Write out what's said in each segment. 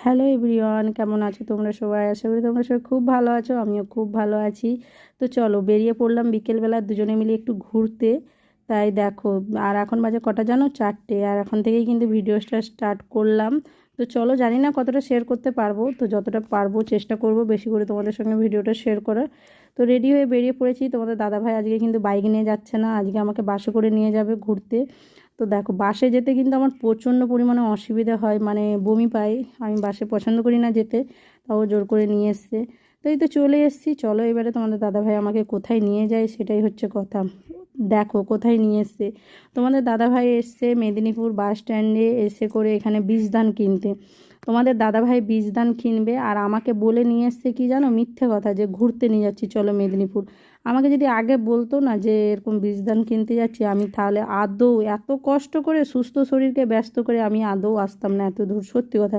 Hello everyone, কেমন আছো তোমরা সবাই? আশা করি তোমরা সবাই খুব ভালো আছো, আমিও খুব ভালো আছি। তো চলো বেরিয়ে পড়লাম বিকেলবেলা দুজনে মিলে একটু ঘুরতে। তাই দেখো, আর এখন বাজে কটা জানো? 4টে। আর এখন থেকেই কিন্তু ভিডিওটা স্টার্ট করলাম। তো চলো, জানি না কতটা শেয়ার করতে পারবো, তো যতটা পারবো চেষ্টা করব বেশি করে তোমাদের সঙ্গে ভিডিওটা শেয়ার করার। তো রেডি হয়ে বেরিয়ে পড়েছি। তোমাদের দাদাভাই আজকে কিন্তু বাইক নিয়ে যাচ্ছে না, আজকে আমাকে বাসে করে নিয়ে যাবে ঘুরতে। তো দেখো, বাসে যেতে কিন্তু আমার প্রচণ্ড পরিমাণে অসুবিধা হয়, মানে বমি পাই। আমি বাসে পছন্দ করি না যেতে, তাও জোর করে নিয়ে এসছে। তো এই তো চলে এসেছি। চলো এবারে তোমাদের দাদাভাই আমাকে কোথায় নিয়ে যায় সেটাই হচ্ছে কথা। দেখো কোথায় নিয়ে এসছে। তোমাদের দাদাভাই এসছে মেদিনীপুর বাস স্ট্যান্ডে এসে করে এখানে বীজদান কিনতে। তোমাদের দাদাভাই বীজদান কিনবে আর আমাকে বলে নিয়ে এসছে কি জানো, মিথ্যে কথা, যে ঘুরতে নিয়ে যাচ্ছি চলো মেদিনীপুর। আমাকে যদি আগে বলতো না যে এরকম বীজদান কিনতে যাচ্ছি, আমি তাহলে আদৌ এত কষ্ট করে সুস্থ শরীরকে ব্যস্ত করে আমি আদৌ আসতাম না এত দূর, সত্যি কথা।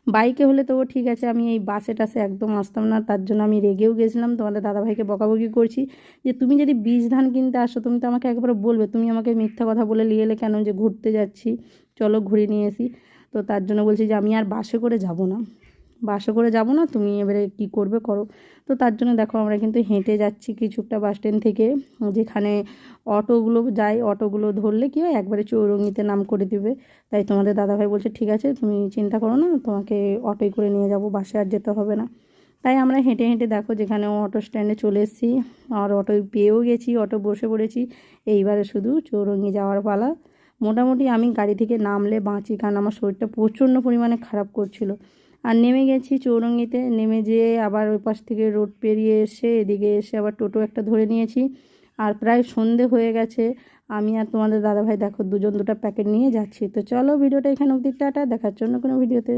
বাইকে হলে তবু ঠিক আছে, আমি এই বাসে টাসে একদম আসতাম না। তার জন্য আমি রেগেও গেছিলাম, তোমাদের দাদাভাইকে বকাবকি করছি যে তুমি যদি বীজ ধান কিনতে আসো তুমি তো আমাকে একবার বলবে, তুমি আমাকে মিথ্যা কথা বলে নিয়ে এলে কেন যে ঘুরতে যাচ্ছি, চলো ঘুরে নিয়ে এসি। তো তার জন্য বলছি যে আমি আর বাসে করে যাব না, বাসে করে যাব না, তুমি এবারে কি করবে করো। তো তার জন্য দেখো আমরা কিন্তু হেঁটে যাচ্ছি কিছুটা বাস স্ট্যান্ড থেকে, যেখানে অটোগুলো যায়, অটোগুলো ধরলে কি হয় একবারে চৌরঙ্গিতে নাম করে দিবে। তাই তোমাদের দাদাভাই বলছে ঠিক আছে তুমি চিন্তা করো না, তোমাকে অটোয় করে নিয়ে যাব, বাসে আর যেতে হবে না। তাই আমরা হেঁটে হেঁটে দেখো যেখানে অটো স্ট্যান্ডে চলে এসেছি, আর অটোয় পেয়েও গেছি, অটো বসে পড়েছি। এইবারে শুধু চৌরঙ্গি যাওয়ার পালা। মোটামুটি আমি গাড়ি থেকে নামলে বাঁচি, কারণ আমার শরীরটা প্রচণ্ড পরিমাণে খারাপ করছিল। আর নেমে গেছি চৌরঙ্গিতে, নেমে যেয়ে আবার ওই পাশ থেকে রোড পেরিয়ে এসে এদিকে এসে আবার টোটো একটা ধরে নিয়েছি। আর প্রায় সন্ধে হয়ে গেছে। আমি আর তোমাদের দাদাভাই দেখো দুজন দুটো প্যাকেট নিয়ে যাচ্ছি। তো চলো ভিডিওটা এখানে অবধি, টাটা, দেখার জন্য কোনো ভিডিওতে।